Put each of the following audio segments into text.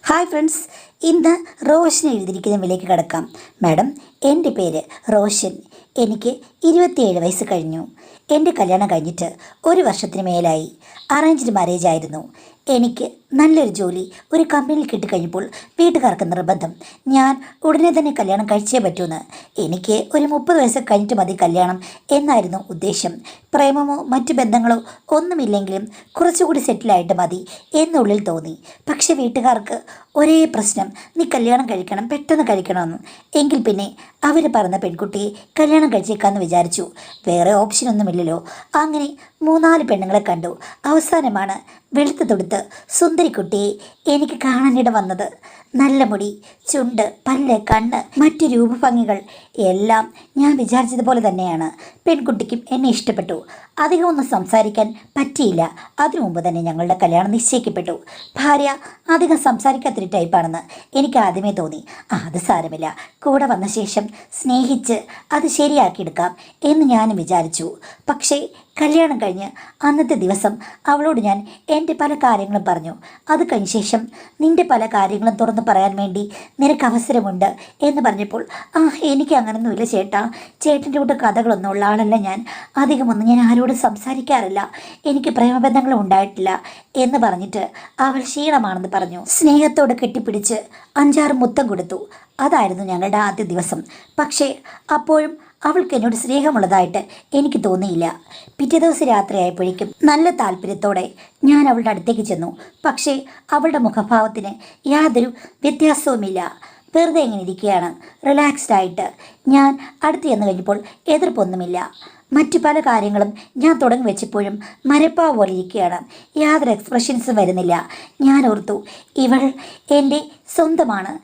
Hi friends, ഇന്ന് റോഷൻ എഴുതിയിരിക്കുന്നതിലേക്ക് കിടക്കാം. Madam, എൻ്റെ പേര് റോഷൻ. എനിക്ക് 27 വയസ്സ് കഴിഞ്ഞു. എൻ്റെ കല്യാണം കഴിഞ്ഞിട്ട് 1 വർഷത്തിന് മേലായി. അറേഞ്ച്ഡ് മാരേജ് ആയിരുന്നു. എനിക്ക് നല്ലൊരു ജോലി ഒരു കമ്പനിയിൽ കിട്ടിക്കഴിഞ്ഞപ്പോൾ വീട്ടുകാർക്ക് നിർബന്ധം ഞാൻ ഉടനെ തന്നെ കല്യാണം കഴിച്ചേ പറ്റൂന്ന്. എനിക്ക് ഒരു 30 വയസ്സ് കഴിഞ്ഞിട്ട് മതി കല്യാണം എന്നായിരുന്നു ഉദ്ദേശം. പ്രേമമോ മറ്റു ബന്ധങ്ങളോ ഒന്നുമില്ലെങ്കിലും കുറച്ചുകൂടി സെറ്റിലായിട്ട് മതി എന്നുള്ളിൽ തോന്നി. പക്ഷെ വീട്ടുകാർക്ക് ഒരേ പ്രശ്നം, നീ കല്യാണം കഴിക്കണം, പെട്ടെന്ന് കഴിക്കണമെന്ന്. എങ്കിൽ പിന്നെ അവർ പറഞ്ഞ പെൺകുട്ടിയെ കല്യാണം കഴിച്ചേക്കാമെന്ന് വിചാരിച്ചു. വേറെ ഓപ്ഷനൊന്നുമില്ലല്ലോ. അങ്ങനെ 3-4 പെണ്ണുങ്ങളെ കണ്ടു. അവസാനമാണ് വെളുത്ത് തൊടുത്ത് സുന്ദരിക്കുട്ടിയെ എനിക്ക് കാണാനിട വന്നത്. നല്ല മുടി, ചുണ്ട്, പല്ല്, കണ്ണ്, മറ്റു രൂപഭംഗികൾ എല്ലാം ഞാൻ വിചാരിച്ചതുപോലെ തന്നെയാണ്. പെൺകുട്ടിക്കും എന്നെ ഇഷ്ടപ്പെട്ടു. അധികമൊന്നും സംസാരിക്കാൻ പറ്റിയില്ല. അതിനു മുമ്പ് തന്നെ ഞങ്ങളുടെ കല്യാണം നിശ്ചയിക്കപ്പെട്ടു. ഭാര്യ അധികം സംസാരിക്കാത്തൊരു ടൈപ്പാണെന്ന് എനിക്ക് ആദ്യമേ തോന്നി. അത് സാരമില്ല, കൂടെ വന്ന ശേഷം സ്നേഹിച്ച് അത് ശരിയാക്കിയെടുക്കാം എന്ന് ഞാനും വിചാരിച്ചു. പക്ഷേ കല്യാണം കഴിഞ്ഞ് അന്നത്തെ ദിവസം അവളോട് ഞാൻ എൻ്റെ പല കാര്യങ്ങളും പറഞ്ഞു. അത് കഴിഞ്ഞ ശേഷം നിൻ്റെ പല കാര്യങ്ങളും തുറന്ന് പറയാൻ വേണ്ടി നിനക്ക് അവസരമുണ്ട് എന്ന് പറഞ്ഞപ്പോൾ, എനിക്ക് അങ്ങനൊന്നുമില്ല ചേട്ടാ, ചേട്ടൻ്റെ കൂടെ കഥകളൊന്നും ഉള്ള ആളല്ല ഞാൻ. അധികമൊന്നും ഞാൻ ആരോടും സംസാരിക്കാറില്ല. എനിക്ക് പ്രേമബന്ധങ്ങളും ഉണ്ടായിട്ടില്ല എന്ന് പറഞ്ഞിട്ട് അവൾ ക്ഷീണമാണെന്ന് പറഞ്ഞു. സ്നേഹത്തോടെ കെട്ടിപ്പിടിച്ച് 5-6 മുത്തം കൊടുത്തു. അതായിരുന്നു ഞങ്ങളുടെ ആദ്യ ദിവസം. പക്ഷേ അപ്പോഴും അവൾക്ക് എന്നോട് സ്നേഹമുള്ളതായിട്ട് എനിക്ക് തോന്നിയില്ല. പിറ്റേ ദിവസം രാത്രിയായപ്പോഴേക്കും നല്ല താല്പര്യത്തോടെ ഞാൻ അവളുടെ അടുത്തേക്ക് ചെന്നു. പക്ഷേ അവളുടെ മുഖഭാവത്തിന് യാതൊരു വ്യത്യാസവുമില്ല. വെറുതെ എങ്ങനെ ഇരിക്കുകയാണ്, റിലാക്സ്ഡ് ആയിട്ട്. ഞാൻ അടുത്ത് ചെന്ന് കഴിഞ്ഞപ്പോൾ എതിർപ്പൊന്നുമില്ല. മറ്റു പല കാര്യങ്ങളും ഞാൻ തുടങ്ങി വെച്ചപ്പോഴും മരപ്പാവ് പോലെ ഇരിക്കുകയാണ്. യാതൊരു എക്സ്പ്രഷൻസും വരുന്നില്ല. ഞാൻ ഓർത്തു, ഇവൾ എൻ്റെ സ്വന്തമാണ്.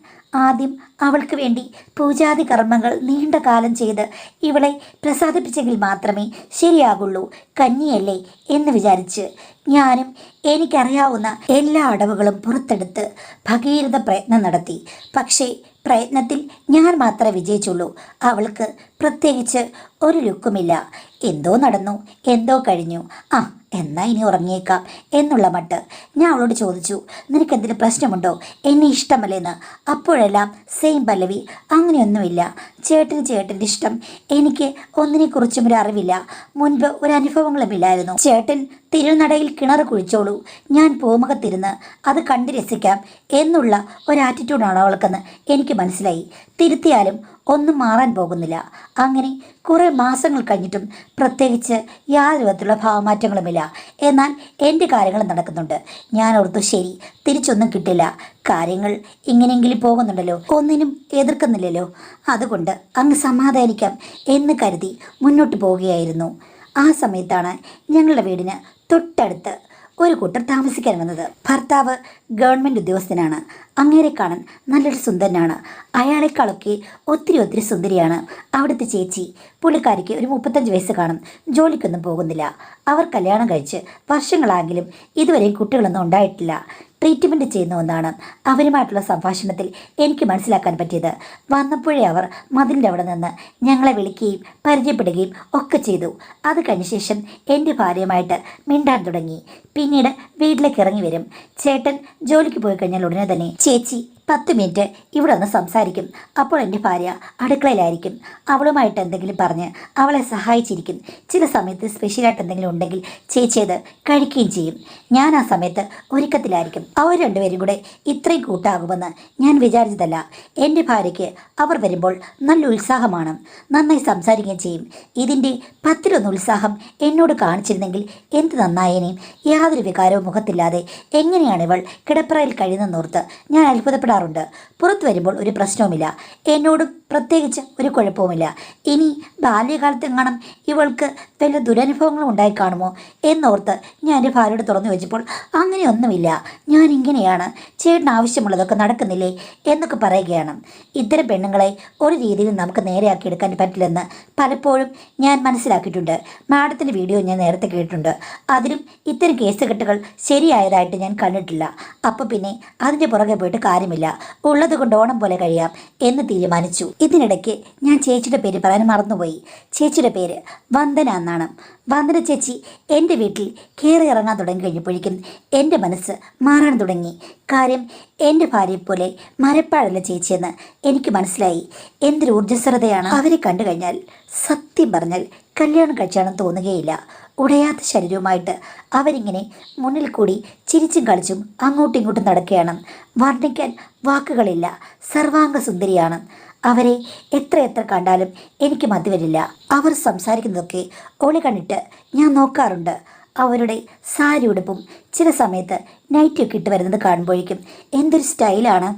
ആദ്യം അവൾക്ക് വേണ്ടി പൂജാതി കർമ്മങ്ങൾ നീണ്ട കാലം ചെയ്ത് ഇവളെ പ്രസാദിപ്പിച്ചെങ്കിൽ മാത്രമേ ശരിയാകുള്ളൂ. കന്നിയല്ലേ എന്ന് വിചാരിച്ച് ഞാനും എനിക്കറിയാവുന്ന എല്ലാ അടവുകളും പുറത്തെടുത്ത് ഭഗീരഥ പ്രയത്നം നടത്തി. പക്ഷേ പ്രയത്നത്തിൽ ഞാൻ മാത്രമേ വിജയിച്ചുള്ളൂ. അവൾക്ക് പ്രത്യേകിച്ച് ഒരു ലുക്കുമില്ല. എന്തോ നടന്നു, എന്തോ കഴിഞ്ഞു. എന്നാൽ ഇനി ഉറങ്ങിയേക്കാം എന്നുള്ള മട്ട്. ഞാൻ അവളോട് ചോദിച്ചു, നിനക്കെന്തെങ്കിലും പ്രശ്നമുണ്ടോ, എന്നെ ഇഷ്ടമല്ലേന്ന്. അപ്പോഴെല്ലാം സെയിം പല്ലവി, അങ്ങനെയൊന്നുമില്ല ചേട്ടൻ്റെ ഇഷ്ടം. എനിക്ക് ഒന്നിനെക്കുറിച്ചും ഒരു അറിവില്ല. മുൻപ് ഒരു അനുഭവങ്ങളുമില്ലായിരുന്നു. ചേട്ടൻ തിരുനടയിൽ കിണർ കുഴിച്ചോളൂ, ഞാൻ പൂമുഖത്തിരുന്ന് അത് കണ്ടു രസിക്കാം എന്നുള്ള ഒരു ആറ്റിറ്റ്യൂഡാണ് അവൾക്കെന്ന് എനിക്ക് മനസ്സിലായി. തിരുത്തിയാലും ഒന്നും മാറാൻ പോകുന്നില്ല. അങ്ങനെ കുറേ മാസങ്ങൾ കഴിഞ്ഞിട്ടും പ്രത്യേകിച്ച് യാതൊരു വിധത്തിലുള്ള ഭാവമാറ്റങ്ങളുമില്ല. എന്നാൽ എൻ്റെ കാര്യങ്ങൾ നടക്കുന്നുണ്ട്. ഞാൻ ഓർത്തു, ശരി, തിരിച്ചൊന്നും കിട്ടില്ല, കാര്യങ്ങൾ ഇങ്ങനെയെങ്കിലും പോകുന്നുണ്ടല്ലോ, ഒന്നിനും എതിർക്കുന്നില്ലല്ലോ, അതുകൊണ്ട് അങ്ങ് സമാധാനിക്കാം എന്ന് കരുതി മുന്നോട്ട് പോവുകയായിരുന്നു. ആ സമയത്താണ് ഞങ്ങളുടെ വീടിന് തൊട്ടടുത്ത് ഒരു കൂട്ടർ താമസിക്കാൻ വന്നത്. ഭർത്താവ് ഗവൺമെൻറ് ഉദ്യോഗസ്ഥനാണ്. അങ്ങേരെ കാണാൻ നല്ലൊരു സുന്ദരനാണ്. അയാളെക്കാളൊക്കെ ഒത്തിരി സുന്ദരിയാണ് അവിടുത്തെ ചേച്ചി. പുള്ളിക്കാരിക്ക് ഒരു 35 വയസ്സ് കാണും. ജോലിക്കൊന്നും പോകുന്നില്ല. അവർ കല്യാണം കഴിച്ച് വർഷങ്ങളായെങ്കിലും ഇതുവരെയും കുട്ടികളൊന്നും ഉണ്ടായിട്ടില്ല. ട്രീറ്റ്മെൻറ്റ് ചെയ്യുന്ന ഒന്നാണ്. അവരുമായിട്ടുള്ള സംഭാഷണത്തിൽ എനിക്ക് മനസ്സിലാക്കാൻ പറ്റിയത്. വന്നപ്പോഴേ അവർ മതിലിൻ്റെ അവിടെ നിന്ന് ഞങ്ങളെ വിളിക്കുകയും പരിചയപ്പെടുകയും ഒക്കെ ചെയ്തു. അത് കഴിഞ്ഞ ശേഷം എൻ്റെ ഭാര്യയുമായിട്ട് മിണ്ടാൻ തുടങ്ങി. പിന്നീട് വീട്ടിലേക്ക് ഇറങ്ങി വരും. ചേട്ടൻ ജോലിക്ക് പോയി കഴിഞ്ഞാൽ ഉടനെ തന്നെ ചേച്ചി 10 മിനിറ്റ് ഇവിടെ ഒന്ന് സംസാരിക്കും. അപ്പോൾ എൻ്റെ ഭാര്യ അടുക്കളയിലായിരിക്കും. അവളുമായിട്ട് എന്തെങ്കിലും പറഞ്ഞ് അവളെ സഹായിച്ചിരിക്കും. ചില സമയത്ത് സ്പെഷ്യലായിട്ട് എന്തെങ്കിലും ഉണ്ടെങ്കിൽ ചേച്ചി അത് കഴിക്കുകയും ചെയ്യും. ഞാൻ ആ സമയത്ത് ഒരുക്കത്തിലായിരിക്കും. അവർ രണ്ടുപേരും കൂടെ ഇത്രയും കൂട്ടാകുമെന്ന് ഞാൻ വിചാരിച്ചതല്ല. എൻ്റെ ഭാര്യയ്ക്ക് അവർ വരുമ്പോൾ നല്ല ഉത്സാഹമാണ്. നന്നായി സംസാരിക്കുകയും ചെയ്യും. ഇതിൻ്റെ 10-1 ഉത്സാഹം എന്നോട് കാണിച്ചിരുന്നെങ്കിൽ എന്ത് നന്നായേനേയും. യാതൊരു വികാരവും മുഖത്തില്ലാതെ എങ്ങനെയാണ് ഇവൾ കിടപ്പറയിൽ കഴിയുന്നതെന്നോർത്ത് ഞാൻ അത്ഭുതപ്പെടാറുണ്ട്. പുറത്തു വരുമ്പോൾ ഒരു പ്രശ്നവുമില്ല. എന്നോടും പ്രത്യേകിച്ച് ഒരു കുഴപ്പവുമില്ല. ഇനി ബാല്യകാലത്തെങ്ങാനും ഇവൾക്ക് വല്ല ദുരനുഭവങ്ങളും ഉണ്ടായി കാണുമോ എന്നോർത്ത് ഞാൻ എൻ്റെ ഭാര്യയോട് തുറന്നു വെച്ചപ്പോൾ, അങ്ങനെയൊന്നുമില്ല, ഞാൻ ഇങ്ങനെയാണ്, ചേട്ടന് ആവശ്യമുള്ളതൊക്കെ നടക്കുന്നില്ലേ എന്നൊക്കെ പറയുകയാണ്. ഇത്തരം പെണ്ണുങ്ങളെ ഒരു രീതിയിൽ നമുക്ക് നേരെയാക്കി എടുക്കാൻ പറ്റില്ലെന്ന് പലപ്പോഴും ഞാൻ മനസ്സിലാക്കിയിട്ടുണ്ട്. മാഡത്തിൻ്റെ വീഡിയോ ഞാൻ നേരത്തെ കേട്ടിട്ടുണ്ട്. അതിലും ഇത്തരം കേസുകെട്ടുകൾ ശരിയായതായിട്ട് ഞാൻ കണ്ടിട്ടില്ല. അപ്പോൾ പിന്നെ അതിൻ്റെ പുറകെ പോയിട്ട് കാര്യമില്ല. ഉള്ളത് കൊണ്ട് ഓണം പോലെ കഴിയാം എന്ന് തീരുമാനിച്ചു. ഇതിനിടയ്ക്ക് ഞാൻ ചേച്ചിയുടെ പേര് പറയാൻ മറന്നുപോയി. ചേച്ചിയുടെ പേര് വന്ദന എന്നാണ്. എന്നാണ്. വന്ദന ചേച്ചി എൻ്റെ വീട്ടിൽ കയറി ഇറങ്ങാൻ തുടങ്ങി കഴിഞ്ഞപ്പോഴേക്കും എൻ്റെ മനസ്സ് മാറാൻ തുടങ്ങി. കാര്യം എൻ്റെ ഭാര്യയെപ്പോലെ മരപ്പാടല്ല ചേച്ചിയെന്ന് എനിക്ക് മനസ്സിലായി. എന്തൊരു ഊർജ്ജസ്വലതയാണ്. അവരെ കണ്ടു കഴിഞ്ഞാൽ സത്യം പറഞ്ഞാൽ കല്യാണം കഴിച്ചാണെന്ന് തോന്നുകയില്ല. ഉടയാത്ത ശരീരവുമായിട്ട് അവരിങ്ങനെ മുന്നിൽ കൂടി ചിരിച്ചും കളിച്ചും അങ്ങോട്ടും ഇങ്ങോട്ടും നടക്കുകയാണ്. വർണ്ണിക്കാൻ വാക്കുകളില്ല. സർവാംഗ സുന്ദരിയാണ്. അവരെ എത്ര എത്ര കണ്ടാലും എനിക്ക് മതി വരില്ല. അവർ സംസാരിക്കുന്നതൊക്കെ ഒളി കണ്ടിട്ട് ഞാൻ നോക്കാറുണ്ട്. അവരുടെ സാരി ഉടുപ്പും ചില സമയത്ത് നൈറ്റിയൊക്കെ ഇട്ട് വരുന്നത് കാണുമ്പോഴേക്കും എന്തൊരു സ്റ്റൈലാണ്.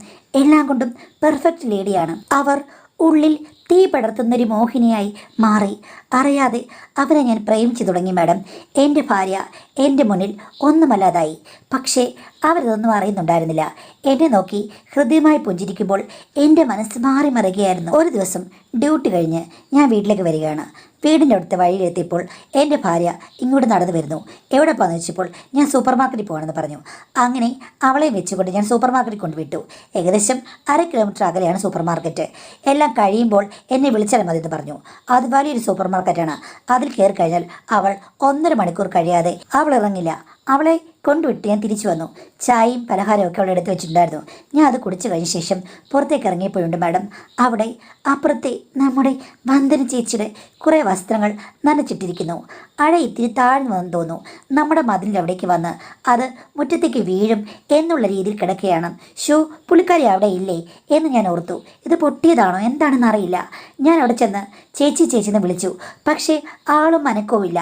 എല്ലാം കൊണ്ടും പെർഫെക്റ്റ് ലേഡിയാണ്. അവർ ഉള്ളിൽ തീ പടർത്തുന്നൊരു മോഹിനിയായി മാറി. അറിയാതെ അവരെ ഞാൻ പ്രേമിച്ചു തുടങ്ങി മാഡം. എൻ്റെ ഭാര്യ എൻ്റെ മുന്നിൽ ഒന്നുമല്ലാതായി. പക്ഷേ അവരതൊന്നും അറിയുന്നുണ്ടായിരുന്നില്ല. എന്നെ നോക്കി ഹൃദയമായി പുഞ്ചിരിക്കുമ്പോൾ എൻ്റെ മനസ്സ് മാറി മറിയുകയായിരുന്നു. ഒരു ദിവസം ഡ്യൂട്ടി കഴിഞ്ഞ് ഞാൻ വീട്ടിലേക്ക് വരികയാണ്. വീടിൻ്റെ അടുത്ത വഴിയിലെത്തിയപ്പോൾ എൻ്റെ ഭാര്യ ഇങ്ങോട്ട് നടന്നു വരുന്നു. എവിടെ പോകാന്ന് വെച്ചപ്പോൾ ഞാൻ സൂപ്പർ മാർക്കറ്റിൽ പോകണമെന്ന് പറഞ്ഞു. അങ്ങനെ അവളെ വെച്ചുകൊണ്ട് ഞാൻ സൂപ്പർ മാർക്കറ്റിൽ കൊണ്ടുവിട്ടു. ഏകദേശം 1/2 കിലോമീറ്റർ അകലെയാണ് സൂപ്പർ മാർക്കറ്റ്. എല്ലാം കഴിയുമ്പോൾ എന്നെ വിളിച്ചാൽ മതി എന്ന് പറഞ്ഞു. അത് വലിയൊരു സൂപ്പർ മാർക്കറ്റാണ്. അതിൽ കയറി കഴിഞ്ഞാൽ അവൾ 1.5 മണിക്കൂർ കഴിയാതെ അവൾ ഇറങ്ങില്ല. അവളെ കൊണ്ടുവിട്ട് ഞാൻ തിരിച്ചു വന്നു. ചായയും പലഹാരവും ഒക്കെ അവിടെ എടുത്ത് വെച്ചിട്ടുണ്ടായിരുന്നു. ഞാൻ അത് കുടിച്ചു കഴിഞ്ഞ ശേഷം പുറത്തേക്ക് ഇറങ്ങിയപ്പോഴുണ്ട് മാഡം, അവിടെ അപ്പുറത്തെ നമ്മുടെ വന്ദന ചേച്ചിയുടെ കുറേ വസ്ത്രങ്ങൾ നനച്ചിട്ടിരിക്കുന്നു. അഴ ഇത്തിരി താഴ്ന്നു വന്നു തോന്നുന്നു. നമ്മുടെ മതിലിൻ്റെ അവിടേക്ക് വന്ന് അത് മുറ്റത്തേക്ക് വീഴും എന്നുള്ള രീതിയിൽ കിടക്കുകയാണ്. ഷോ, പുള്ളിക്കാരി അവിടെ ഇല്ലേ എന്ന് ഞാൻ ഓർത്തു. ഇത് പൊട്ടിയതാണോ എന്താണെന്ന് അറിയില്ല. ഞാൻ അവിടെ ചെന്ന് ചേച്ചി ചേച്ചിന്ന് വിളിച്ചു. പക്ഷേ ആളും അനക്കവുമില്ല.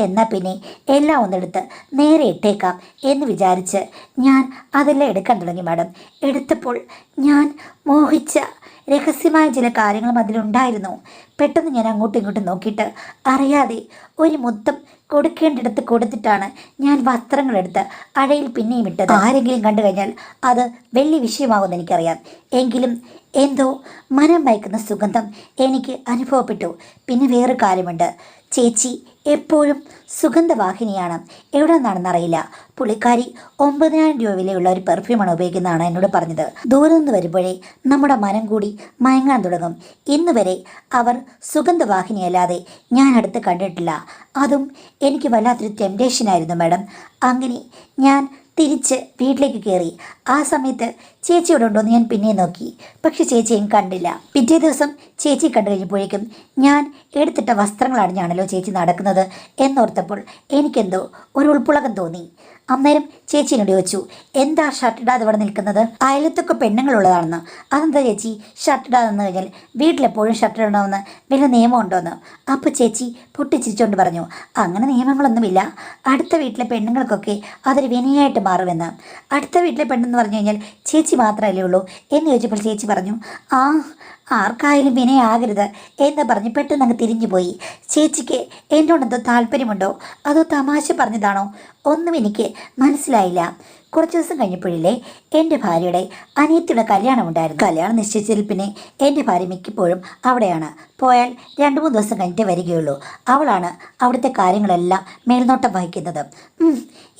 എന്നാൽ പിന്നെ എല്ലാം ഒന്നെടുത്ത് നേരെ ഇട്ടേക്കാം എന്ന് വിചാരിച്ച് ഞാൻ അതെല്ലാം എടുക്കാൻ തുടങ്ങി മാഡം. എടുത്തപ്പോൾ ഞാൻ മോഹിച്ച രഹസ്യമായ ചില കാര്യങ്ങളും അതിലുണ്ടായിരുന്നു. പെട്ടെന്ന് ഞാൻ അങ്ങോട്ടും ഇങ്ങോട്ടും നോക്കിയിട്ട് അറിയാതെ ഒരു മുത്തം കൊടുക്കേണ്ടിടത്ത് കൊടുത്തിട്ടാണ് ഞാൻ വസ്ത്രങ്ങളെടുത്ത് അഴയിൽ പിന്നെയും ഇട്ടത്. ആരെങ്കിലും കണ്ടു കഴിഞ്ഞാൽ അത് വലിയ വിഷയമാകുമെന്ന് എനിക്കറിയാം. എങ്കിലും എന്തോ മനം മയക്കുന്ന സുഗന്ധം എനിക്ക് അനുഭവപ്പെട്ടു. പിന്നെ വേറെ കാര്യമുണ്ട്, ചേച്ചി എപ്പോഴും സുഗന്ധവാഹിനിയാണ്. എവിടെ നിന്നാണെന്നറിയില്ല. പുള്ളിക്കാരി 9,000 രൂപ വിലയുള്ള ഒരു പെർഫ്യൂമാണ് ഉപയോഗിക്കുന്നതാണ് എന്നോട് പറഞ്ഞത്. ദൂരെ നിന്ന് വരുമ്പോഴേ നമ്മുടെ മനം കൂടി മയങ്ങാൻ തുടങ്ങും. ഇന്ന് വരെ അവർ സുഗന്ധവാഹിനിയല്ലാതെ ഞാൻ അടുത്ത് കണ്ടിട്ടില്ല. അതും എനിക്ക് വല്ലാത്തൊരു ടെംപ്റ്റേഷനായിരുന്നു മാഡം. അങ്ങനെ ഞാൻ തിരിച്ച് വീട്ടിലേക്ക് കയറി. ആ സമയത്ത് ചേച്ചി ഇവിടെ ഉണ്ടോ എന്ന് ഞാൻ പിന്നെ നോക്കി. പക്ഷെ ചേച്ചിയും കണ്ടില്ല. പിറ്റേ ദിവസം ചേച്ചി കണ്ടു കഴിഞ്ഞപ്പോഴേക്കും ഞാൻ എടുത്തിട്ട വസ്ത്രങ്ങൾ അണിഞ്ഞാണല്ലോ ചേച്ചി നടക്കുന്നത് എന്നോർത്തപ്പോൾ എനിക്കെന്തോ ഒരു ഉൾപ്പുളകം തോന്നി. അന്നേരം ചേച്ചീനോട് ചോദിച്ചു, എന്താ ഷർട്ട് ഇടാതെ ഇവിടെ നിൽക്കുന്നത്? അയലത്തൊക്കെ പെണ്ണുങ്ങളുള്ളതാണെന്ന്. അതെന്താ ചേച്ചി ഷർട്ട് ഇടാതെ നിന്ന് കഴിഞ്ഞാൽ വീട്ടിലെപ്പോഴും ഷർട്ട് ഇടണമെന്ന് വല്ല നിയമം ഉണ്ടോയെന്ന്. അപ്പോൾ ചേച്ചി പൊട്ടിച്ചിരിച്ചുകൊണ്ട് പറഞ്ഞു, അങ്ങനെ നിയമങ്ങളൊന്നുമില്ല. അടുത്ത വീട്ടിലെ പെണ്ണുങ്ങൾക്കൊക്കെ അതൊരു വിനയായിട്ട് മാറുമെന്ന്. അടുത്ത വീട്ടിലെ പെണ്ണെന്ന് പറഞ്ഞു കഴിഞ്ഞാൽ ചേച്ചി മാത്രമല്ലേ ഉള്ളൂ എന്ന് ചോദിച്ചപ്പോൾ ചേച്ചി പറഞ്ഞു, ആർക്കായാലും വിനയാകരുത് എന്ന് പറഞ്ഞ് പെട്ടെന്ന് അങ്ങ് തിരിഞ്ഞു പോയി. ചേച്ചിക്ക് എന്നോടെന്തോ താല്പര്യമുണ്ടോ അതോ തമാശ പറഞ്ഞതാണോ ഒന്നും എനിക്ക് മനസ്സിലായില്ല. കുറച്ച് ദിവസം കഴിഞ്ഞപ്പോഴില്ലേ എൻ്റെ ഭാര്യയുടെ അനിയത്തിയുടെ കല്യാണം ഉണ്ടായിരുന്നു. കല്യാണം നിശ്ചയിച്ചതിൽ പിന്നെ എൻ്റെ ഭാര്യ മിക്കപ്പോഴും അവിടെയാണ്. പോയാൽ 2-3 ദിവസം കഴിഞ്ഞിട്ടേ വരികയുള്ളൂ. അവളാണ് അവിടുത്തെ കാര്യങ്ങളെല്ലാം മേൽനോട്ടം വഹിക്കുന്നത്.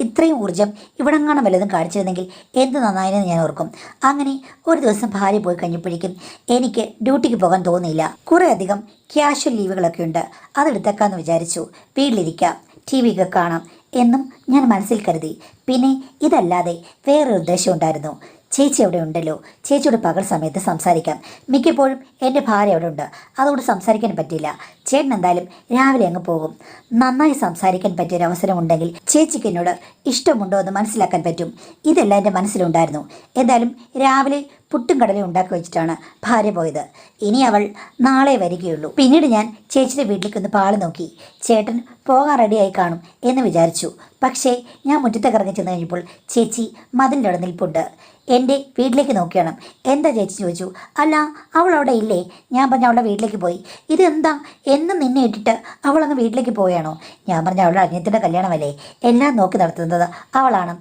ഇത്രയും ഊർജ്ജം ഇവിടെങ്ങാനും വല്ലതും കാണിച്ചിരുന്നെങ്കിൽ എന്ത് നന്നായെന്ന് ഞാൻ ഓർക്കും. അങ്ങനെ ഒരു ദിവസം ഭാര്യ പോയി കഴിഞ്ഞപ്പോഴേക്കും എനിക്ക് ഡ്യൂട്ടിക്ക് പോകാൻ തോന്നിയില്ല. കുറേ അധികം ക്യാഷ്വൽ ലീവുകളൊക്കെ ഉണ്ട്. അതെടുത്തേക്കാമെന്ന് വിചാരിച്ചു. വീട്ടിലിരിക്കാം, ടി വി ഒക്കെ കാണാം എന്നും ഞാൻ മനസ്സിൽ കരുതി. പിന്നെ ഇതല്ലാതെ വേറൊരു ഉദ്ദേശം ഉണ്ടായിരുന്നു. ചേച്ചി അവിടെ ഉണ്ടല്ലോ, ചേച്ചിയോട് പകൽ സമയത്ത് സംസാരിക്കാം. മിക്കപ്പോഴും എൻ്റെ ഭാര്യ അവിടെ ഉണ്ട്, അതുകൊണ്ട് സംസാരിക്കാൻ പറ്റില്ല. ചേട്ടൻ എന്തായാലും രാവിലെ അങ്ങ് പോകും. നന്നായി സംസാരിക്കാൻ പറ്റിയൊരവസരം ഉണ്ടെങ്കിൽ ചേച്ചിക്ക് എന്നോട് ഇഷ്ടമുണ്ടോ എന്ന് മനസ്സിലാക്കാൻ പറ്റും. ഇതെല്ലാം എൻ്റെ മനസ്സിലുണ്ടായിരുന്നു. എന്തായാലും രാവിലെ പുട്ടും കടലയും ഉണ്ടാക്കി വെച്ചിട്ടാണ് ഭാര്യ പോയത്. ഇനി അവൾ നാളെ വരികയുള്ളൂ. പിന്നീട് ഞാൻ ചേച്ചിയുടെ വീട്ടിലേക്ക് ഒന്ന് പാളി നോക്കി. ചേട്ടൻ പോകാൻ റെഡിയായി കാണും എന്ന് വിചാരിച്ചു. പക്ഷേ ഞാൻ മുറ്റത്തേക്ക് ഇറങ്ങി ചെന്ന് കഴിഞ്ഞപ്പോൾ ചേച്ചി മതിലിൻ്റെ അവിടെ നിൽപ്പുണ്ട്. എൻ്റെ വീട്ടിലേക്ക് നോക്കിയാണ്. എന്താ ചേച്ചി ചോദിച്ചു. അല്ല, അവൾ അവിടെ ഇല്ലേ? ഞാൻ പറഞ്ഞു അവളുടെ വീട്ടിലേക്ക് പോയി. ഇതെന്താ എന്നും നിന്നെ ഇട്ടിട്ട് അവളങ്ങ് വീട്ടിലേക്ക് പോയാണോ? ഞാൻ പറഞ്ഞു അവളുടെ അനിയത്തിൻ്റെ കല്യാണമല്ലേ, എല്ലാം നോക്കി നടത്തുന്നത് അവളാണ്.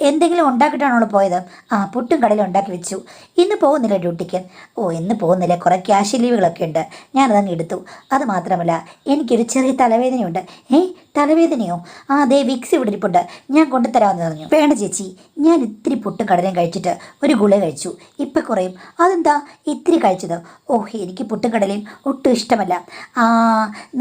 എന്തെങ്കിലും ഉണ്ടാക്കിയിട്ടാണോ അവൾ പോയത്? പുട്ടും കടലും ഉണ്ടാക്കി വെച്ചു. ഇന്ന് പോകുന്നില്ല ഡ്യൂട്ടിക്ക്? ഇന്ന് പോകുന്നില്ല, കുറേ ക്യാഷ് ലീവുകളൊക്കെ ഉണ്ട്, ഞാനതങ്ങ് എടുത്തു. അത് മാത്രമല്ല എനിക്കൊരു ചെറിയ തലവേദനയുണ്ട്. തലവേദനയോ? ആ അതെ, വിക്സ് ഇവിടെ ഇരിപ്പുണ്ട്, ഞാൻ കൊണ്ടുതരാമെന്ന് പറഞ്ഞു. വേണ്ട ചേച്ചി, ഞാൻ ഇത്തിരി പുട്ടും കടലയും കഴിച്ചിട്ട് ഒരു ഗുളിക കഴിച്ചു, ഇപ്പം കുറയും. അതെന്താ ഇത്തിരി കഴിച്ചത്? ഓഹ്, എനിക്ക് പുട്ടും കടലയും ഒട്ടും ഇഷ്ടമല്ല. ആ,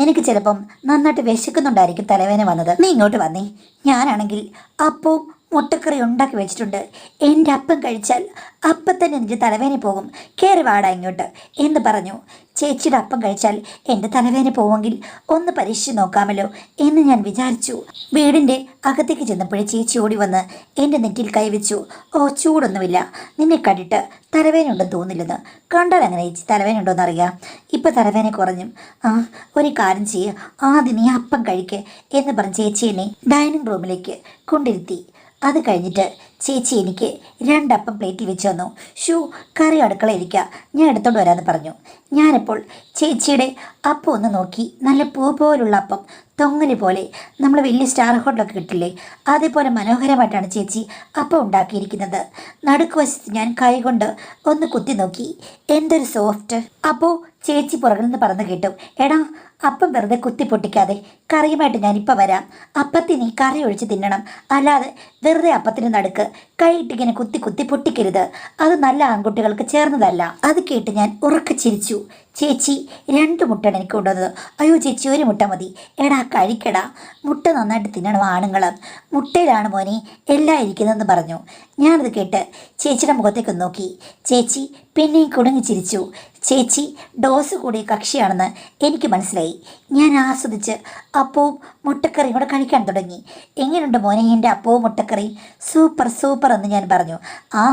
നിനക്ക് ചിലപ്പം നന്നായിട്ട് വിശക്കുന്നുണ്ടായിരിക്കും തലവേദന വന്നത്. നീ ഇങ്ങോട്ട് വന്നേ. ഞാനാണെങ്കിൽ അപ്പവും മുട്ടക്കറി ഉണ്ടാക്കി വെച്ചിട്ടുണ്ട്. എൻ്റെ അപ്പം കഴിച്ചാൽ അപ്പം തന്നെ നിന്റെ തലവേദന പോകും. കയറി വാടാ ഇങ്ങോട്ട് എന്ന് പറഞ്ഞു. ചേച്ചിയുടെ അപ്പം കഴിച്ചാൽ എൻ്റെ തലവേദന പോവെങ്കിൽ ഒന്ന് പരീക്ഷിച്ച് നോക്കാമല്ലോ എന്ന് ഞാൻ വിചാരിച്ചു. വീടിൻ്റെ അകത്തേക്ക് ചെന്നപ്പോഴേ ചേച്ചി ഓടി വന്ന് എൻ്റെ നെറ്റിയിൽ കൈവച്ചു. ഓ, ചൂടൊന്നുമില്ല, നിന്നെ കണ്ടിട്ട് തലവേദന ഉണ്ടെന്ന് തോന്നില്ലെന്ന്. കണ്ടാൽ അങ്ങനെ ചേച്ചി തലവേദന ഉണ്ടോയെന്ന് അറിയാം. ഇപ്പം തലവേദന കുറഞ്ഞു. ആ, ഒരു കാര്യം ചെയ്യുക, ആദ്യം നീ അപ്പം കഴിക്കുക എന്ന് പറഞ്ഞ് ചേച്ചി എന്നെ ഡൈനിങ് റൂമിലേക്ക് കൊണ്ടിരുത്തി. അത് കഴിഞ്ഞിട്ട് ചേച്ചി എനിക്ക് 2 അപ്പം പ്ലേറ്റിൽ വെച്ച് തന്നു. ഷൂ, കറി അടുക്കളയിരിക്കുക, ഞാൻ എടുത്തോണ്ട് വരാമെന്ന് പറഞ്ഞു. ഞാനിപ്പോൾ ചേച്ചിയുടെ അപ്പം ഒന്ന് നോക്കി. നല്ല പൂ പോലുള്ള അപ്പം, തൊങ്ങല് പോലെ, നമ്മൾ വലിയ സ്റ്റാർ ഹോട്ടലൊക്കെ കിട്ടില്ലേ, അതേപോലെ മനോഹരമായിട്ടാണ് ചേച്ചി അപ്പം ഉണ്ടാക്കിയിരിക്കുന്നത്. നടുക്ക് വശത്ത് ഞാൻ കൈകൊണ്ട് ഒന്ന് കുത്തി നോക്കി. എന്തൊരു സോഫ്റ്റ്. അപ്പോൾ ചേച്ചി പുറകിൽ നിന്ന് പറന്ന് കേട്ടു, എടാ അപ്പം വെറുതെ കുത്തി പൊട്ടിക്കാതെ, കറിയുമായിട്ട് ഞാനിപ്പോൾ വരാം. അപ്പത്തിൽ നീ കറി ഒഴിച്ച് തിന്നണം, അല്ലാതെ വെറുതെ അപ്പത്തിന് നടുക്ക് കൈയിട്ടിങ്ങനെ കുത്തി കുത്തി പൊട്ടിക്കരുത്. അത് നല്ല ആൺകുട്ടികൾക്ക് ചേർന്നതല്ല. അത് കേട്ട് ഞാൻ ഉറക്കെ ചിരിച്ചു. ചേച്ചി 2 മുട്ടയാണ് എനിക്ക് കൊണ്ടുവന്നത്. അയ്യോ ചേച്ചി, 1 മുട്ട മതി. എടാ കഴിക്കടാ, മുട്ട നന്നായിട്ട് തിന്നണം ആണുങ്ങൾ, മുട്ടയിലാണ് മോനെ എല്ലാം ഇരിക്കുന്നതെന്ന് പറഞ്ഞു. ഞാനത് കേട്ട് ചേച്ചിയുടെ മുഖത്തേക്ക് നോക്കി. ചേച്ചി പിന്നെയും കുടുങ്ങി ചിരിച്ചു. ചേച്ചി ഡോസ് കൂടിയ കക്ഷിയാണെന്ന് എനിക്ക് മനസ്സിലായി. ഞാൻ ആസ്വദിച്ച് അപ്പവും മുട്ടക്കറിയും കൂടെ കഴിക്കാൻ തുടങ്ങി. എങ്ങനെയുണ്ട് മോനെ എൻ്റെ അപ്പവും മുട്ടക്കറിയും? സൂപ്പർ സൂപ്പർ എന്ന് ഞാൻ പറഞ്ഞു. ആ,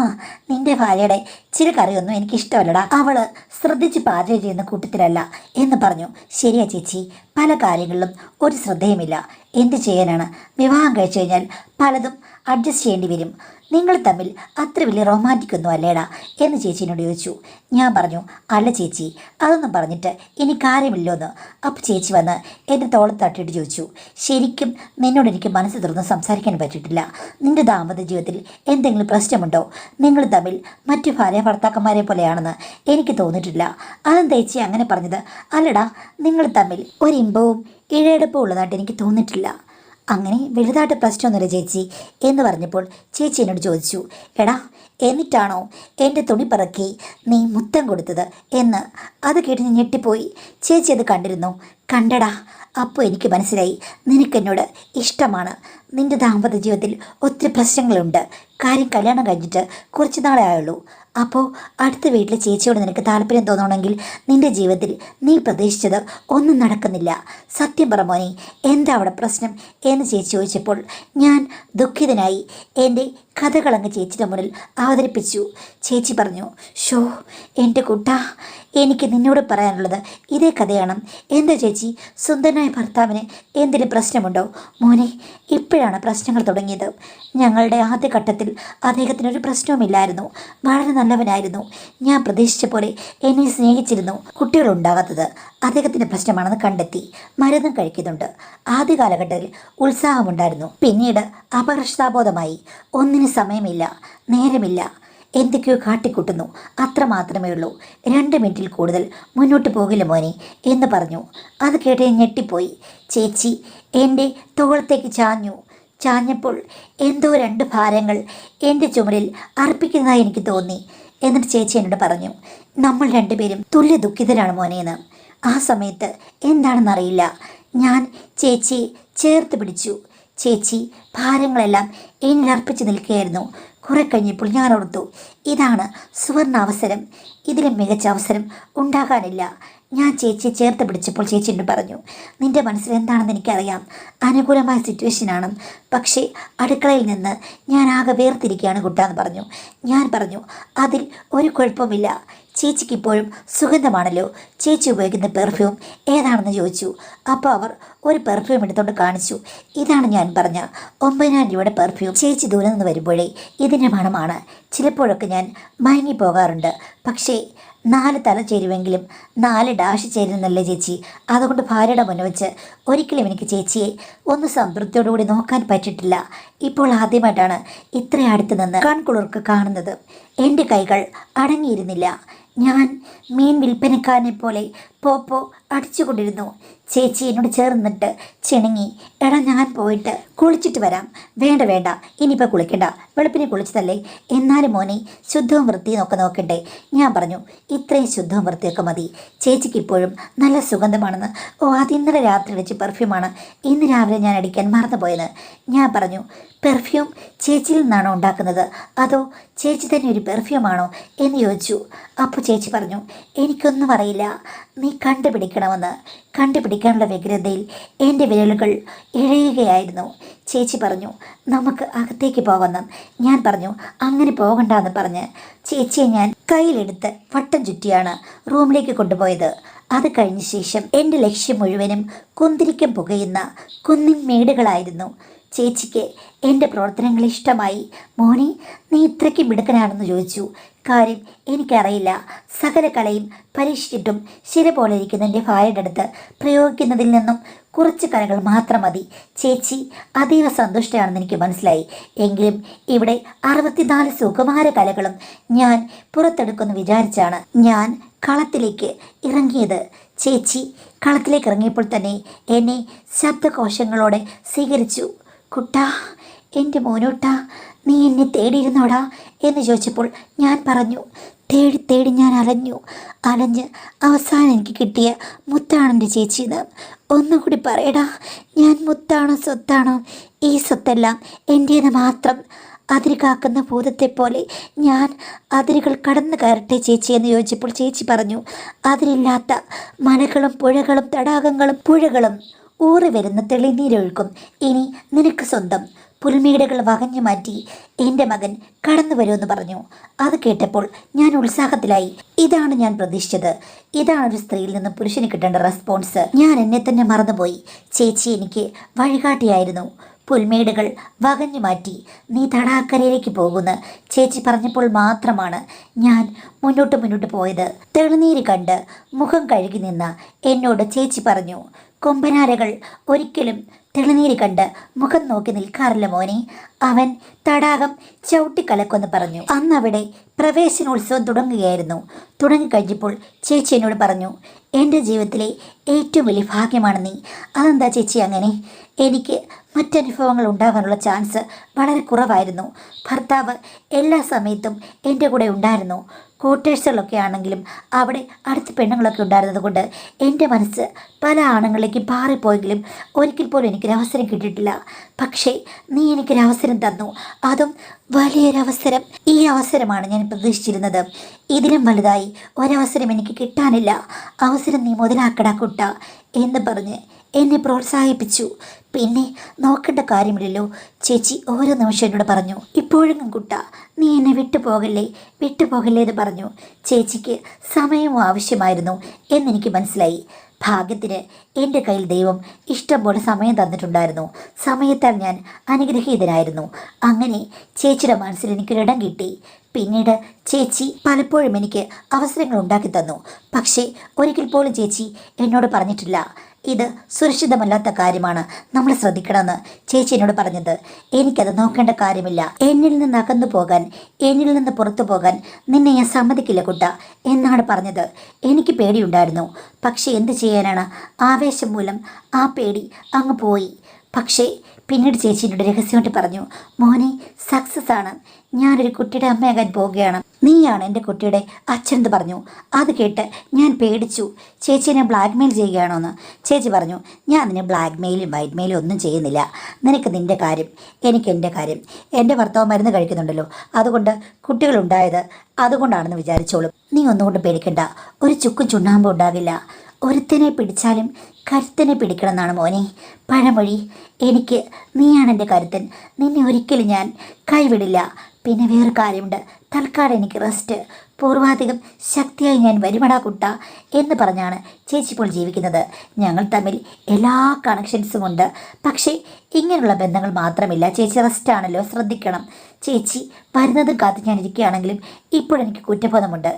നിൻ്റെ ഭാര്യയുടെ ചില കറിയൊന്നും എനിക്കിഷ്ടമല്ലടാ, അവൾ ശ്രദ്ധിച്ച് പാചകം ചെയ്യുന്ന കൂട്ടത്തിലല്ല എന്ന് പറഞ്ഞു. ശരിയാ ചേച്ചി, പല കാര്യങ്ങളിലും ഒരു ശ്രദ്ധയുമില്ല. എന്ത് ചെയ്യാനാണ്, വിവാഹം കഴിച്ചു കഴിഞ്ഞാൽ പലതും അഡ്ജസ്റ്റ് ചെയ്യേണ്ടി വരും. നിങ്ങൾ തമ്മിൽ അത്ര വലിയ റൊമാൻറ്റിക് ഒന്നും അല്ലേടാ എന്ന് ചേച്ചീനോട് ചോദിച്ചു. ഞാൻ പറഞ്ഞു, അല്ല ചേച്ചി, അതൊന്നും പറഞ്ഞിട്ട് ഇനി കാര്യമില്ലോന്ന്. അപ്പോൾ ചേച്ചി വന്ന് എൻ്റെ തോളത്ത് തട്ടിയിട്ട് ചോദിച്ചു, ശരിക്കും നിന്നോട് എനിക്ക് മനസ്സ് തുറന്ന് സംസാരിക്കാൻ പറ്റിയിട്ടില്ല. നിൻ്റെ ദാമ്പത്യ ജീവിതത്തിൽ എന്തെങ്കിലും പ്രശ്നമുണ്ടോ? നിങ്ങൾ തമ്മിൽ മറ്റു ഭാര്യ ഭർത്താക്കന്മാരെ പോലെയാണെന്ന് എനിക്ക് തോന്നിയിട്ടില്ല. അതെന്താ ചേച്ചി അങ്ങനെ പറഞ്ഞത്? അല്ലടാ, നിങ്ങൾ തമ്മിൽ ഒരു ഇമ്പവും ഇഴയെടുപ്പും ഉള്ളതായിട്ട് എനിക്ക് തോന്നിയിട്ടില്ല. അങ്ങനെ വലുതായിട്ട് പ്രശ്നമൊന്നുമില്ല ചേച്ചി എന്ന് പറഞ്ഞപ്പോൾ ചേച്ചി എന്നോട് ചോദിച്ചു, എടാ എന്നിട്ടാണോ എൻ്റെ തുണി പറക്കി നീ മുത്തം കൊടുത്തത് എന്ന്? അത് കേട്ട് ഞാൻ ഞെട്ടിപ്പോയി. ചേച്ചി അത് കണ്ടിരുന്നു? കണ്ടടാ, അപ്പോൾ എനിക്ക് മനസ്സിലായി നിനക്കെന്നോട് ഇഷ്ടമാണ്. നിൻ്റെ ദാമ്പത്യ ജീവിതത്തിൽ ഒത്തിരി പ്രശ്നങ്ങളുണ്ട്. കാര്യം കല്യാണം കഴിഞ്ഞിട്ട് കുറച്ച് നാളെ ആയുള്ളൂ. അപ്പോൾ അടുത്ത വീട്ടിലെ ചേച്ചിയോട് നിനക്ക് താല്പര്യം തോന്നണമെങ്കിൽ നിൻ്റെ ജീവിതത്തിൽ നീ പ്രതീക്ഷിച്ചത് ഒന്നും നടക്കുന്നില്ല. സത്യം പറ മോനെ, എന്താ അവിടെ പ്രശ്നം എന്ന് ചേച്ചി ചോദിച്ചപ്പോൾ ഞാൻ ദുഃഖിതനായി എൻ്റെ കഥകളങ്ങ് ചേച്ചിയുടെ മുന്നിൽ അവതരിപ്പിച്ചു. ചേച്ചി പറഞ്ഞു, ഷോ എൻ്റെ കുട്ടാ, എനിക്ക് നിന്നോട് പറയാനുള്ളത് ഇതേ കഥയാണ്. എന്താ ചേച്ചി, സുന്ദരനായ ഭർത്താവിന് എന്തെങ്കിലും പ്രശ്നമുണ്ടോ? മോനെ, ഇപ്പോഴാണ് പ്രശ്നങ്ങൾ തുടങ്ങിയത്. ഞങ്ങളുടെ ആദ്യഘട്ടത്തിൽ അദ്ദേഹത്തിനൊരു പ്രശ്നവുമില്ലായിരുന്നു. വളരെ നല്ലവനായിരുന്നു. ഞാൻ പ്രതീക്ഷിച്ച പോലെ എന്നെ സ്നേഹിച്ചിരുന്നു. കുട്ടികളുണ്ടാകാത്തത് അദ്ദേഹത്തിൻ്റെ പ്രശ്നമാണെന്ന് കണ്ടെത്തി. മരുന്നും കഴിക്കുന്നുണ്ട്. ആദ്യ കാലഘട്ടത്തിൽ ഉത്സാഹമുണ്ടായിരുന്നു, പിന്നീട് അപകർഷതാബോധമായി. ഒന്നിന് സമയമില്ല, നേരമില്ല, എന്തൊക്കെയോ കാട്ടിക്കൂട്ടുന്നു, അത്ര മാത്രമേ ഉള്ളൂ. 2 മിനിറ്റിൽ കൂടുതൽ മുന്നോട്ട് പോകില്ല മോനെ എന്ന് പറഞ്ഞു. അത് കേട്ട് ഞെട്ടിപ്പോയി. ചേച്ചി എൻ്റെ തോളത്തേക്ക് ചാഞ്ഞപ്പോൾ എന്തോ 2 ഭാരങ്ങൾ എൻ്റെ ചുമലിൽ അർപ്പിക്കുന്നതായി എനിക്ക് തോന്നി. എന്നിട്ട് ചേച്ചി എന്നോട് പറഞ്ഞു, നമ്മൾ 2 പേരും തുല്യ ദുഃഖിതരാണ് മോനേന്ന്. ആ സമയത്ത് എന്താണെന്നറിയില്ല, ഞാൻ ചേച്ചിയെ ചേർത്ത് പിടിച്ചു. ചേച്ചി ഭാരങ്ങളെല്ലാം എന്നിലർപ്പിച്ച് നിൽക്കുകയായിരുന്നു. കുറെ കഴിഞ്ഞപ്പോൾ ഞാൻ ഓർത്തു, ഇതാണ് സുവർണ അവസരം, ഇതിലും മികച്ച അവസരം ഉണ്ടാകാനില്ല. ഞാൻ ചേച്ചിയെ ചേർത്ത് പിടിച്ചപ്പോൾ ചേച്ചി എന്നോട് പറഞ്ഞു, നിൻ്റെ മനസ്സിൽ എന്താണെന്ന് എനിക്കറിയാം, അനുകൂലമായ സിറ്റുവേഷനാണ്, പക്ഷേ അടുക്കളയിൽ നിന്ന് ഞാൻ ആകെ വേർതിരിക്കുകയാണ് കുട്ടാന്ന് പറഞ്ഞു. ഞാൻ പറഞ്ഞു, അതിൽ ഒരു കുഴപ്പമില്ല, ചേച്ചിക്ക് ഇപ്പോഴും സുഗന്ധമാണല്ലോ, ചേച്ചി ഉപയോഗിക്കുന്ന പെർഫ്യൂം ഏതാണെന്ന് ചോദിച്ചു. അപ്പോൾ അവർ ഒരു പെർഫ്യൂം എടുത്തുകൊണ്ട് കാണിച്ചു. ഇതാണ് ഞാൻ പറഞ്ഞ 9,000 രൂപയുടെ പെർഫ്യൂം. ചേച്ചി ദൂരെ നിന്ന് വരുമ്പോഴേ ഇതിൻ്റെ മണമാണ്. ചിലപ്പോഴൊക്കെ ഞാൻ മയങ്ങിപ്പോകാറുണ്ട്, പക്ഷേ 4 തല ചേരുമെങ്കിലും 4 ഡാഷ് ചേരുന്നല്ലേ ചേച്ചി. അതുകൊണ്ട് ഭാര്യയുടെ മുന്നിൽ വെച്ച് ഒരിക്കലും എനിക്ക് ചേച്ചിയെ ഒന്ന് സംതൃപ്തിയോടുകൂടി നോക്കാൻ പറ്റിയിട്ടില്ല. ഇപ്പോൾ ആദ്യമായിട്ടാണ് ഇത്ര അടുത്ത് നിന്ന് കൺകുളിർക്ക് കാണുന്നത്. എൻ്റെ കൈകൾ അടങ്ങിയിരുന്നില്ല. ഞാൻ മീൻ വിൽപ്പനക്കാരനെ പോലെ പോപ്പോ അടിച്ചുകൊണ്ടിരുന്നു. ചേച്ചി എന്നോട് ചേർന്നിട്ട് ചിണുങ്ങി. എടാ ഞാൻ പോയിട്ട് കുളിച്ചിട്ട് വരാം. വേണ്ട വേണ്ട, ഇനിയിപ്പോൾ കുളിക്കണ്ട, വെളുപ്പിനെ കുളിച്ചതല്ലേ, എന്നാലും മോനെ ശുദ്ധവും വൃത്തിയും ഒക്കെ നോക്കണ്ടേ. ഞാൻ പറഞ്ഞു ഇത്രയും ശുദ്ധവും വൃത്തിയൊക്കെ മതി, ചേച്ചിക്ക് ഇപ്പോഴും നല്ല സുഗന്ധമാണെന്ന്. ഓ അത് ഇന്നലെ രാത്രി വെച്ച് പെർഫ്യൂമാണ്, ഇന്ന് രാവിലെ ഞാൻ അടിക്കാൻ മറന്നുപോയത്. ഞാൻ പറഞ്ഞു പെർഫ്യൂം ചേച്ചിയിൽ നിന്നാണോ ഉണ്ടാക്കുന്നത്, അതോ ചേച്ചി തന്നെ ഒരു പെർഫ്യൂമാണോ എന്ന് ചോദിച്ചു. അപ്പോൾ ചേച്ചി പറഞ്ഞു എനിക്കൊന്നും അറിയില്ല, നീ കണ്ടുപിടിക്കണമെന്ന്. കണ്ടുപിടിക്കാനുള്ള വ്യഗ്രതയിൽ എൻ്റെ വിരലുകൾ ഇഴയുകയായിരുന്നു. ചേച്ചി പറഞ്ഞു നമുക്ക് അകത്തേക്ക് പോകാമെന്ന്. ഞാൻ പറഞ്ഞു അങ്ങനെ പോകണ്ടെന്ന് പറഞ്ഞ് ചേച്ചിയെ ഞാൻ കയ്യിലെടുത്ത് വട്ടം ചുറ്റിയാണ് റൂമിലേക്ക് കൊണ്ടുപോയത്. അത് കഴിഞ്ഞ ശേഷം എൻ്റെ ലക്ഷ്യം മുഴുവനും കുന്തിരിക്കം പുകയുന്ന കുന്നിൻ മേടുകളായിരുന്നു. ചേച്ചിക്ക് എൻ്റെ പ്രവർത്തനങ്ങൾ ഇഷ്ടമായി. മോനെ നീ ഇത്രയ്ക്ക് മിടുക്കനാണെന്ന് ചോദിച്ചു. കാര്യം എനിക്കറിയില്ല, സകല കലയും പരീക്ഷിച്ചിട്ടും ശില പോലെ ഇരിക്കുന്ന എൻ്റെ ഭാര്യയുടെ അടുത്ത് പ്രയോഗിക്കുന്നതിൽ നിന്നും കുറച്ച് കലകൾ മാത്രം മതി. ചേച്ചി അതീവ സന്തുഷ്ടയാണെന്ന് എനിക്ക് മനസ്സിലായി. എങ്കിലും ഇവിടെ 64 സുകുമാര കലകളും ഞാൻ പുറത്തെടുക്കുമെന്ന് വിചാരിച്ചാണ് ഞാൻ കളത്തിലേക്ക് ഇറങ്ങിയത്. ചേച്ചി കളത്തിലേക്ക് ഇറങ്ങിയപ്പോൾ തന്നെ എന്നെ ശബ്ദകോശങ്ങളോടെ സ്വീകരിച്ചു. കുട്ടാ, എൻ്റെ മോനോട്ടാ, നീ എന്നെ തേടിയിരുന്നോടാ എന്ന് ചോദിച്ചപ്പോൾ ഞാൻ പറഞ്ഞു തേടി തേടി ഞാൻ അലഞ്ഞ് അവസാനം എനിക്ക് കിട്ടിയ മുത്താണ് എൻ്റെ ചേച്ചിന്ന്. ഒന്നുകൂടി പറയടാ, ഞാൻ മുത്താണോ സ്വത്താണോ? ഈ സ്വത്തെല്ലാം എൻ്റേത് മാത്രം. അതിര് കാക്കുന്ന ഭൂതത്തെപ്പോലെ ഞാൻ അതിരുകൾ കടന്നു കയറട്ടെ ചേച്ചി എന്ന് ചോദിച്ചപ്പോൾ ചേച്ചി പറഞ്ഞു അതിരില്ലാത്ത മലകളും പുഴകളും തടാകങ്ങളും പുഴകളും ഊറി വരുന്ന തെളിനീരൊഴുക്കും ഇനി നിനക്ക് സ്വന്തം. പുൽമേടുകൾ വകഞ്ഞു മാറ്റി എൻ്റെ മകൻ കടന്നു വരുമെന്ന് പറഞ്ഞു. അത് കേട്ടപ്പോൾ ഞാൻ ഉത്സാഹത്തിലായി. ഇതാണ് ഞാൻ പ്രതീക്ഷിച്ചത്. ഇതാണ് ഒരു സ്ത്രീയിൽ നിന്ന് പുരുഷന് കിട്ടേണ്ട റെസ്പോൺസ്. ഞാൻ എന്നെ തന്നെ മറന്നുപോയി. ചേച്ചി എനിക്ക് വഴികാട്ടിയായിരുന്നു. പുൽമേടുകൾ വകഞ്ഞു മാറ്റി നീ തടാക്കരയിലേക്ക് പോകുന്നു ചേച്ചി പറഞ്ഞപ്പോൾ മാത്രമാണ് ഞാൻ മുന്നോട്ട് പോയത്. തെളിനീര് കണ്ട് മുഖം കഴുകി നിന്ന എന്നോട് ചേച്ചി പറഞ്ഞു കൊമ്പനാരകൾ ഒരിക്കലും തെളിനീര് കണ്ട് മുഖം നോക്കി നിൽക്കാറില്ല മോനെ. അവൻ തടാകം ചവിട്ടിക്കലക്കൊന്ന് പറഞ്ഞു. അന്നവിടെ പ്രവേശനോത്സവം തുടങ്ങുകയായിരുന്നു. തുടങ്ങിക്കഴിഞ്ഞപ്പോൾ ചേച്ചി എന്നോട് പറഞ്ഞു എൻ്റെ ജീവിതത്തിലെ ഏറ്റവും വലിയ ഭാഗ്യമാണ് നീ. അതെന്താ ചേച്ചി അങ്ങനെ? എനിക്ക് മറ്റനുഭവങ്ങൾ ഉണ്ടാകാനുള്ള ചാൻസ് വളരെ കുറവായിരുന്നു. ഭർത്താവ് എല്ലാ സമയത്തും എൻ്റെ കൂടെ ഉണ്ടായിരുന്നു. ക്വാർട്ടേഴ്സുകളൊക്കെ ആണെങ്കിലും അവിടെ അടുത്ത പെണ്ണുങ്ങളൊക്കെ ഉണ്ടായിരുന്നത് കൊണ്ട് എൻ്റെ മനസ്സ് പല ആണുങ്ങളിലേക്ക് പാറിപ്പോയെങ്കിലും ഒരിക്കൽ പോലും എനിക്കൊരവസരം കിട്ടിയിട്ടില്ല. പക്ഷേ നീ എനിക്കൊരവസരം തന്നു, അതും വലിയൊരവസരം. ഈ അവസരമാണ് ഞാൻ പ്രതീക്ഷിച്ചിരുന്നത്. ഇതിലും വലുതായി ഒരവസരം എനിക്ക് കിട്ടാനില്ല. അവസരം നീ മുതലാക്കടാ കുട്ട എന്ന് പറഞ്ഞ് എന്നെ പ്രോത്സാഹിപ്പിച്ചു. പിന്നെ നോക്കേണ്ട കാര്യമില്ലല്ലോ ചേച്ചി ഓരോ നിമിഷം എന്നോട് പറഞ്ഞു ഇപ്പോഴെങ്കിലും കുട്ട നീ എന്നെ വിട്ടുപോകല്ലേ എന്ന് പറഞ്ഞു. ചേച്ചിക്ക് സമയവും ആവശ്യമായിരുന്നു എന്നെനിക്ക് മനസ്സിലായി. ഭാഗ്യത്തിന് എൻ്റെ കയ്യിൽ ദൈവം ഇഷ്ടം പോലെ സമയം തന്നിട്ടുണ്ടായിരുന്നു. സമയത്താൽ ഞാൻ അനുഗ്രഹീതനായിരുന്നു. അങ്ങനെ ചേച്ചിയുടെ മനസ്സിൽ എനിക്കൊരിടം കിട്ടി. പിന്നീട് ചേച്ചി പലപ്പോഴും എനിക്ക് അവസരങ്ങൾ ഉണ്ടാക്കി തന്നു. പക്ഷേ ഒരിക്കൽ പോലും ചേച്ചി എന്നോട് പറഞ്ഞിട്ടില്ല ഇത് സുരക്ഷിതമല്ലാത്ത കാര്യമാണ്, നമ്മൾ ശ്രദ്ധിക്കണമെന്ന് ചേച്ചി എന്നോട് പറഞ്ഞത്. എനിക്കത് നോക്കേണ്ട കാര്യമില്ല. എന്നിൽ നിന്ന് അകന്നു പോകാൻ, എന്നിൽ നിന്ന് പുറത്തു പോകാൻ നിന്നെ ഞാൻ സമ്മതിക്കില്ല കുട്ട എന്നാണ് പറഞ്ഞത്. എനിക്ക് പേടിയുണ്ടായിരുന്നു. പക്ഷേ എന്ത് ചെയ്യാനാണ്, ആവേശം മൂലം ആ പേടി അങ്ങ് പോയി. പക്ഷേ പിന്നീട് ചേച്ചി എന്നോട് രഹസ്യമായിട്ട് പറഞ്ഞു മോനെ സക്സസ് ആണ്, ഞാനൊരു കുട്ടിയുടെ അമ്മയാകാൻ പോവുകയാണ്, നീയാണ് എൻ്റെ കുട്ടിയുടെ അച്ഛൻ എന്ന് പറഞ്ഞു. അത് കേട്ട് ഞാൻ പേടിച്ചു. ചേച്ചി എന്നെ ബ്ലാക്ക്മെയിൽ ചെയ്യുകയാണോ എന്ന് ചേച്ചി പറഞ്ഞു. ഞാൻ നിന്നെ ബ്ലാക്ക്മെയിലും വൈറ്റ്മെയിലും ഒന്നും ചെയ്യുന്നില്ല. നിനക്ക് നിൻ്റെ കാര്യം, എനിക്ക് എൻ്റെ കാര്യം. എൻ്റെ ഭർത്താവ് മരുന്ന് കഴിക്കുന്നുണ്ടല്ലോ, അതുകൊണ്ട് കുട്ടികളുണ്ടായത് അതുകൊണ്ടാണെന്ന് വിചാരിച്ചോളും. നീ ഒന്നുകൊണ്ട് പേടിക്കണ്ട, ഒരു ചുക്കും ചുണ്ണാമ്പും ഉണ്ടാകില്ല. ഒരുത്തനെ പിടിച്ചാലും കരുത്തനെ പിടിക്കണമെന്നാണ് മോനെ പഴമൊഴി. എനിക്ക് നീയാണ് എൻ്റെ കരുത്തൻ, നിന്നെ ഒരിക്കലും ഞാൻ കൈവിടില്ല. പിന്നെ വേറെ കാര്യമുണ്ട്, തൽക്കാലം എനിക്ക് റെസ്റ്റ്, പൂർവാധികം ശക്തിയായി ഞാൻ വരുമടാ കുട്ട എന്ന് പറഞ്ഞാണ് ചേച്ചി ഇപ്പോൾ ജീവിക്കുന്നത്. ഞങ്ങൾ തമ്മിൽ എല്ലാ കണക്ഷൻസും ഉണ്ട്, പക്ഷേ ഇങ്ങനെയുള്ള ബന്ധങ്ങൾ മാത്രമില്ല. ചേച്ചി റെസ്റ്റാണല്ലോ, ശ്രദ്ധിക്കണം. ചേച്ചി വരുന്നതും കാത്ത് ഞാൻ ഇരിക്കുകയാണെങ്കിലും ഇപ്പോഴെനിക്ക് കുറ്റബോധമുണ്ട്.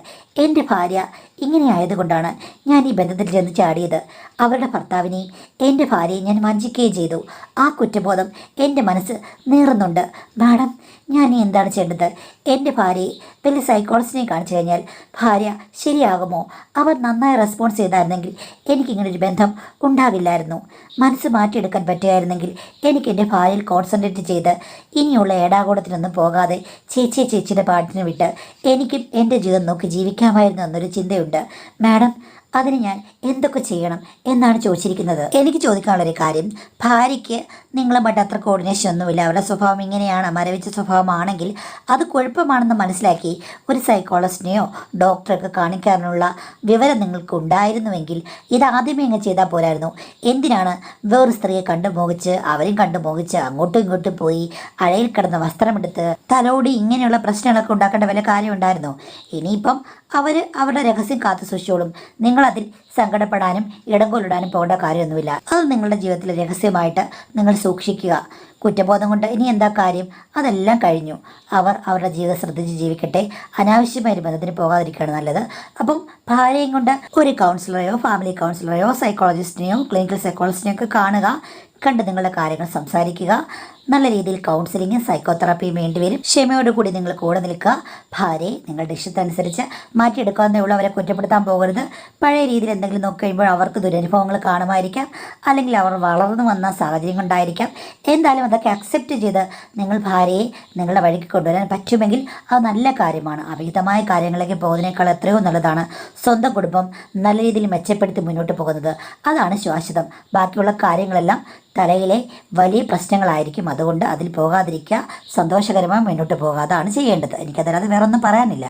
എൻ്റെ ഭാര്യ ഇങ്ങനെ ആയതുകൊണ്ടാണ് ഞാൻ ഈ ബന്ധത്തിൽ ചെന്ന് ചാടിയത്. അവരുടെ ഭർത്താവിനെയും എൻ്റെ ഭാര്യയെയും ഞാൻ വഞ്ചിക്കുകയും ചെയ്തു. ആ കുറ്റബോധം എൻ്റെ മനസ്സ് നീറുന്നുണ്ട്. മാഡം ഞാൻ എന്താണ് ചെയ്യേണ്ടത്? എൻ്റെ ഭാര്യയെ വലിയ സൈക്കോളജിസ്റ്റിനെ കാണിച്ചു കഴിഞ്ഞാൽ ഭാര്യ ശരിയാകുമോ? അവർ നന്നായി റെസ്പോൺസ് ചെയ്തായിരുന്നെങ്കിൽ എനിക്കിങ്ങനൊരു ബന്ധം ഉണ്ടാകില്ലായിരുന്നു. മനസ്സ് മാറ്റിയെടുക്കാൻ പറ്റുമായിരുന്നെങ്കിൽ എനിക്ക് എൻ്റെ ഭാര്യയിൽ കോൺസെൻട്രേറ്റ് ചെയ്ത് ഇനിയുള്ള ഏടാകൂടത്തിനൊന്നും പോകാതെ ചേച്ചിയുടെ പാട്ടിന് വിട്ട് എനിക്കും എൻ്റെ ജീവിതം നോക്കി ജീവിക്കാമായിരുന്നു എന്നൊരു ചിന്തയുണ്ട്. മാഡം, അതിന് ഞാൻ എന്തൊക്കെ ചെയ്യണം എന്നാണ് ചോദിച്ചിരിക്കുന്നത്. എനിക്ക് ചോദിക്കാനുള്ളൊരു കാര്യം, ഭാര്യയ്ക്ക് നിങ്ങളുമായിട്ട് അത്ര കോർഡിനേഷൻ ഒന്നുമില്ല, അവരുടെ സ്വഭാവം ഇങ്ങനെയാണ്, മരവിച്ച സ്വഭാവമാണെങ്കിൽ അത് കുഴപ്പമാണെന്ന് മനസ്സിലാക്കി ഒരു സൈക്കോളജിസ്റ്റിനെയോ ഡോക്ടറെയൊക്കെ കാണിക്കാനുള്ള വിവരം നിങ്ങൾക്ക് ഉണ്ടായിരുന്നുവെങ്കിൽ ഇത് ആദ്യമേ അങ്ങ് ചെയ്താൽ പോരായിരുന്നു. എന്തിനാണ് വേറൊരു സ്ത്രീയെ കണ്ടുമോഹിച്ച് അവരും കണ്ടുമോഹിച്ച് അങ്ങോട്ടും ഇങ്ങോട്ടും പോയി അഴയിൽ കിടന്ന വസ്ത്രമെടുത്ത് തലോടി ഇങ്ങനെയുള്ള പ്രശ്നങ്ങളൊക്കെ ഉണ്ടാക്കേണ്ട വല്ല കാര്യം ഉണ്ടായിരുന്നോ? ഇനിയിപ്പം അവരുടെ രഹസ്യം കാത്തു സൂക്ഷിച്ചോളും. നിങ്ങളതിൽ സങ്കടപ്പെടാനും ഇടംകൊള്ളിടാനും പോകേണ്ട കാര്യമൊന്നുമില്ല. അത് നിങ്ങളുടെ ജീവിതത്തിലെ രഹസ്യമായിട്ട് നിങ്ങൾ സൂക്ഷിക്കുക. കുറ്റബോധം കൊണ്ട് ഇനി എന്താ കാര്യം? അതെല്ലാം കഴിഞ്ഞു. അവരുടെ ജീവിതം ശ്രദ്ധിച്ച് ജീവിക്കട്ടെ. അനാവശ്യമായ ബന്ധത്തിന് പോകാതിരിക്കുകയാണ് നല്ലത്. അപ്പം ഭാര്യയും കൊണ്ട് ഒരു കൗൺസിലറെയോ ഫാമിലി കൗൺസിലറെയോ സൈക്കോളജിസ്റ്റിനെയോ ക്ലിനിക്കൽ സൈക്കോളജിസ്റ്റിനെയോ ഒക്കെ കാണുക. കണ്ട് നിങ്ങളുടെ കാര്യങ്ങൾ സംസാരിക്കുക. നല്ല രീതിയിൽ കൗൺസിലിങ്ങും സൈക്കോതെറാപ്പിയും വേണ്ടിവരും. ക്ഷമയോടുകൂടി നിങ്ങൾ കൂടെ നിൽക്കുക. ഭാര്യയെ നിങ്ങളുടെ ഇഷ്ടത്തനുസരിച്ച് മാറ്റിയെടുക്കാവുന്നേ ഉള്ളൂ. അവരെ കുറ്റപ്പെടുത്താൻ പോകരുത്. പഴയ രീതിയിൽ എന്തെങ്കിലും നോക്കി കഴിയുമ്പോൾ അവർക്ക് ദുരനുഭവങ്ങൾ കാണുമായിരിക്കാം, അല്ലെങ്കിൽ അവർ വളർന്നു വന്ന സാഹചര്യം കൊണ്ടായിരിക്കാം. എന്തായാലും അതൊക്കെ അക്സെപ്റ്റ് ചെയ്ത് നിങ്ങൾ ഭാര്യയെ നിങ്ങളുടെ വഴിക്ക് കൊണ്ടുവരാൻ പറ്റുമെങ്കിൽ അത് നല്ല കാര്യമാണ്. അവിഹിതമായ കാര്യങ്ങളിലേക്ക് പോകുന്നതിനേക്കാൾ എത്രയോ നല്ലതാണ് സ്വന്തം കുടുംബം നല്ല രീതിയിൽ മെച്ചപ്പെടുത്തി മുന്നോട്ട് പോകുന്നത്. അതാണ് ശാശ്വതം. ബാക്കിയുള്ള കാര്യങ്ങളെല്ലാം തലയിലെ വലിയ പ്രശ്നങ്ങളായിരിക്കും. അതുകൊണ്ട് അതിൽ പോകാതിരിക്കുക, സന്തോഷകരമായി മുന്നോട്ട് പോകുക. അതാണ് ചെയ്യേണ്ടത്. എനിക്കതല്ലാതെ വേറൊന്നും പറയാനില്ല.